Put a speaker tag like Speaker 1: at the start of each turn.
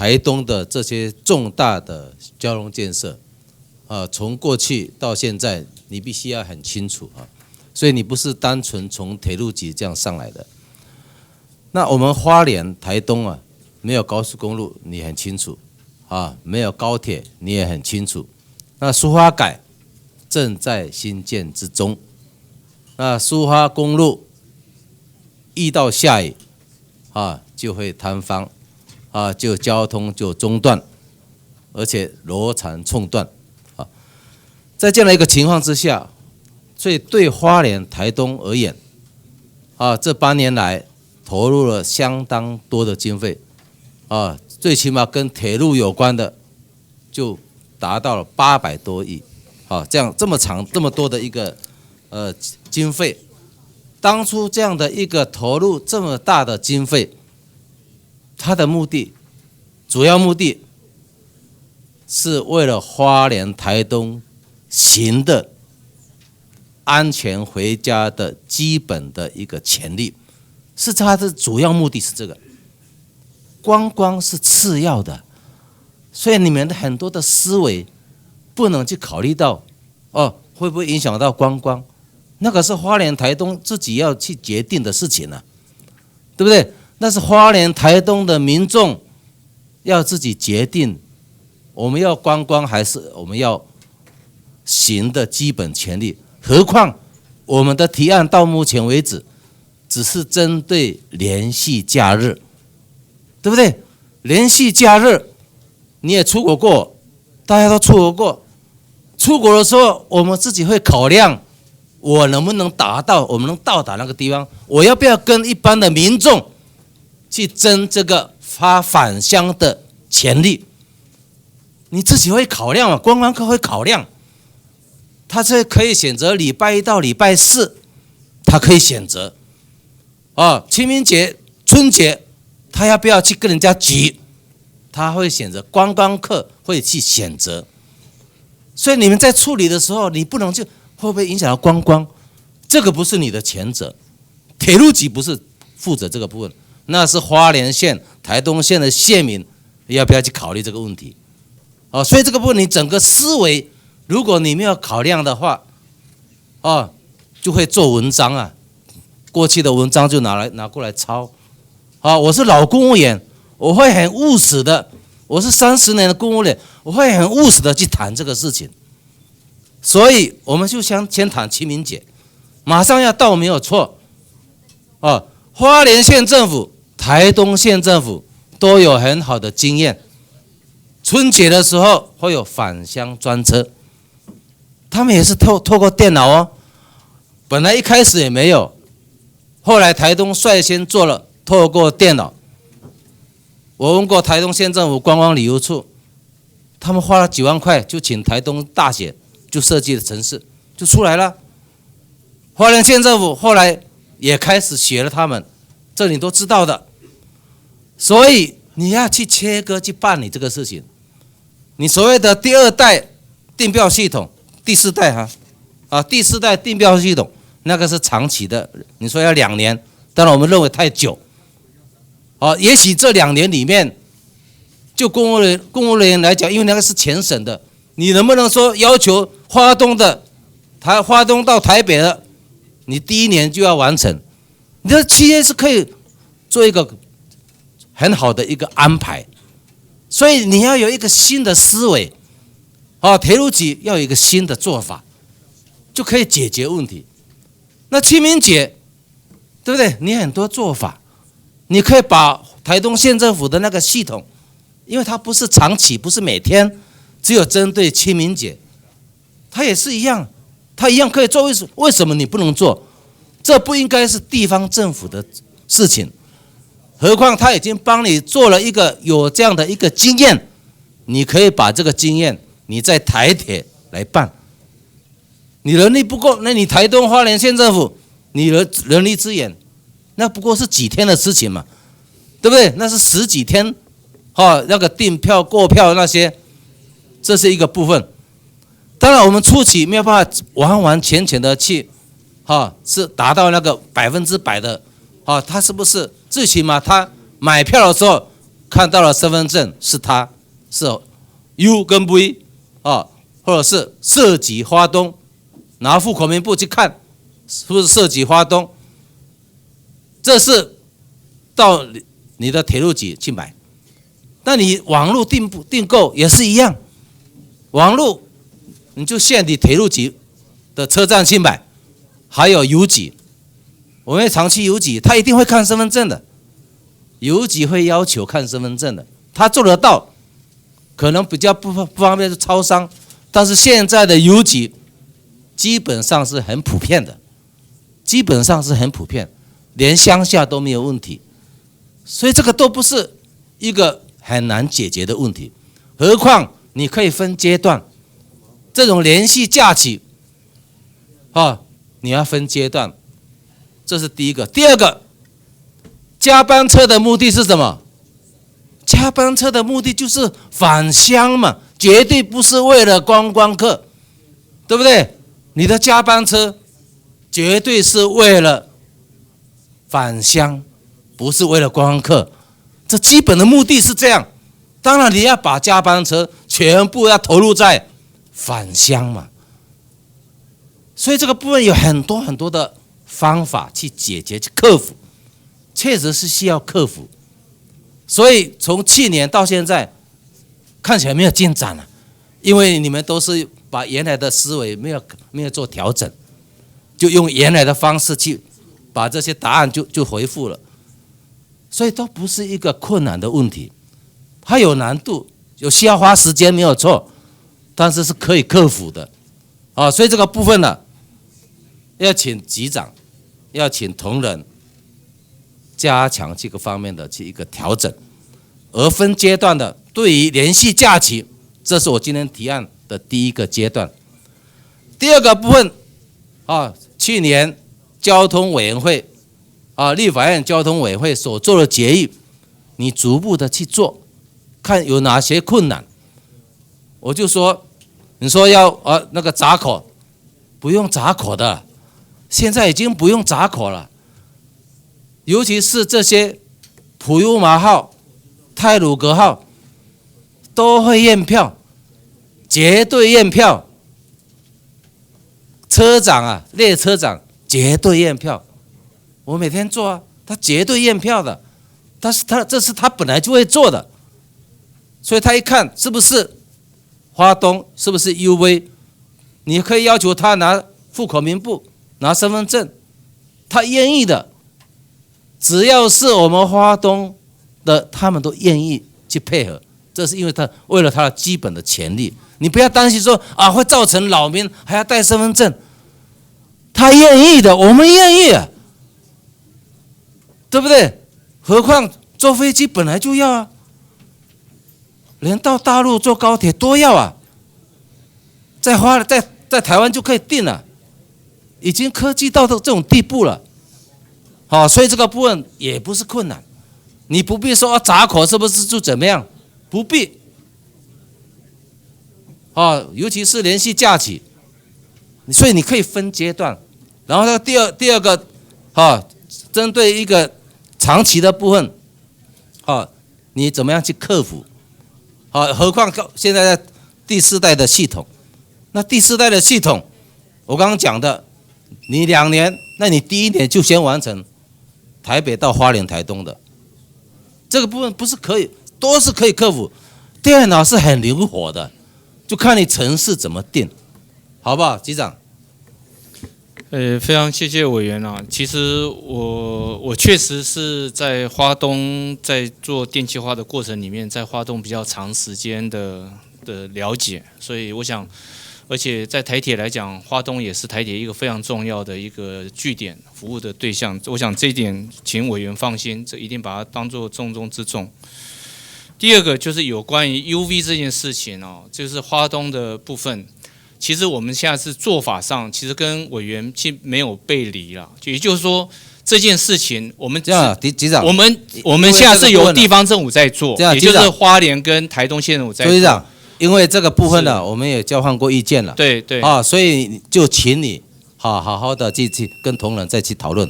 Speaker 1: 台东的这些重大的交通建设从过去到现在，你必须要很清楚所以你不是单纯从铁路局这样上来的。那我们花莲、台东没有高速公路，你很清楚没有高铁，你也很清楚。那苏花改正在兴建之中，那苏花公路遇到下雨就会坍方就交通就中断，而且罗缠冲断在这样的一个情况之下，所以对花莲、台东而言这8年来投入了相当多的经费最起码跟铁路有关的就达到了800多亿这么长这么多的一个经费。当初这样的一个投入这么大的经费，它的主要目的是为了花莲、台东行的安全回家的基本的一个潜力，是它的主要目的是这个。观光是次要的，所以你们的很多的思维不能去考虑到会不会影响到观光，那个是花莲、台东自己要去决定的事情对不对？那是花莲、台东的民众要自己决定，我们要观光还是我们要行的基本权利。何况我们的提案到目前为止只是针对连续假日，对不对？连续假日你也出国过，大家都出国过，出国的时候我们自己会考量我能不能我们能到达那个地方，我要不要跟一般的民众去争这个发返乡的权利，你自己会考量观光客会考量，他是可以选择礼拜1到礼拜4，他可以选择清明节、春节他要不要去跟人家挤，他会选择，观光客会去选择。所以你们在处理的时候，你不能就会不会影响到观光，这个不是你的权责，铁路局不是负责这个部分，那是花莲县、台东县的县民要不要去考虑这个问题所以这个部分你整个思维如果你没有考量的话就会做文章过去的文章就拿过来抄我是老公务员，我会很务实的，我是30年的公务员，我会很务实的去谈这个事情。所以我们就先谈清明节，马上要到没有错花莲县政府、台东县政府都有很好的经验，春节的时候会有返乡专车，他们也是透过电脑本来一开始也没有，后来台东率先做了透过电脑。我问过台东县政府观光旅游处，他们花了几万块就请台东大学就设计的城市就出来了。花莲县政府后来也开始学了他们，这你都知道的。所以你要去切割去办理这个事情。你所谓的第2代订票系统，第4代第4代订票系统那个是长期的，你说要2年，当然我们认为太久也许这2年里面，就公务人员来讲，因为那个是全省的，你能不能说要求花东到台北的，你第1年就要完成？你的企业是可以做一个很好的一个安排，所以你要有一个新的思维铁路局要有一个新的做法，就可以解决问题。那清明节，对不对？你很多做法。你可以把台东县政府的那个系统，因为它不是长期，不是每天，只有针对清明节，它也是一样，它一样可以做。为什么你不能做？这不应该是地方政府的事情，何况他已经帮你做了一个有这样的一个经验，你可以把这个经验你在台铁来办。你人力不够，那你台东花莲县政府，你的人力资源那不过是几天的事情嘛，对不对？那是10几天那个订票购票那些，这是一个部分。当然我们初期没有办法完完全全的去是达到那个100%的他是不是最起码他买票的时候看到了身份证是他，是 U 跟 V 啊，或者是涉及花东，拿户口名簿去看，是不是涉及花东？这是到你的铁路局去买。那你网络订购也是一样，网络你就限你铁路局的车站去买，还有邮局，我们常去邮局，他一定会看身份证的，邮局会要求看身份证的，他做得到。可能比较不方便是超商，但是现在的邮局基本上是很普遍的，基本上是很普遍，连乡下都没有问题，所以这个都不是一个很难解决的问题。何况你可以分阶段，这种连续假期你要分阶段，这是第一个。第二个，加班车的目的是什么？加班车的目的就是返乡嘛，绝对不是为了观光客，对不对？你的加班车绝对是为了返乡，不是为了观光客，这基本的目的是这样。当然你要把加班车全部要投入在返乡嘛，所以这个部分有很多很多的方法去解决、去克服，确实是需要克服。所以从去年到现在，看起来没有进展了，因为你们都是把原来的思维没有做调整，就用原来的方式去把这些答案就回复了，所以都不是一个困难的问题，它有难度，有需要花时间没有错，但是是可以克服的所以这个部分呢，要请局长，要请同仁加强这个方面的一个调整，而分阶段的，对于连续假期，这是我今天提案的第一个阶段。第二个部分去年交通委员会立法院交通委员会所做的决议，你逐步的去做，看有哪些困难。我就说，你说要那个闸口，不用闸口的，现在已经不用闸口了。尤其是这些普悠玛号、太鲁阁号都会验票，绝对验票。车长列车长绝对验票，我每天做他绝对验票的，但是这是他本来就会做的，所以他一看是不是花东，是不是 UV， 你可以要求他拿户口名簿、拿身份证，他愿意的。只要是我们花东的，他们都愿意去配合，这是因为他为了他的基本的权利。你不要担心说会造成扰民，还要带身份证，他愿意的，我们愿意对不对？何况坐飞机本来就要连到大陆坐高铁都要在台湾就可以订了，已经科技到这种地步了。所以这个部分也不是困难，你不必说闸口是不是就怎么样，不必尤其是连续假期，所以你可以分阶段。然后第二个针对一个长期的部分你怎么样去克服何况现在在第四代的系统，那第四代的系统我刚刚讲的，你2年，那你第1年就先完成台北到花莲、台东的这个部分，不是可以，都是可以克服。电脑是很灵活的，就看你程式怎么定，好不好，局长？
Speaker 2: 非常谢谢委员其实我确实是在花东在做电气化的过程里面，在花东比较长时间的了解，所以我想。而且在台铁来讲，花东也是台铁一个非常重要的一个据点服务的对象。我想这一点，请委员放心，这一定把它当作重中之重。第二个就是有关于 UV 这件事情就是花东的部分。其实我们现在是做法上，其实跟委员没有背离了，也就是说这件事情，我们这样，
Speaker 1: 局长，
Speaker 2: 我们现在是由地方政府在做，也就是花莲跟台东县政府在做。局长，
Speaker 1: 因为这个部分呢，我们也交换过意见了，
Speaker 2: 对，
Speaker 1: 所以就请你好好的去跟同仁再去讨论。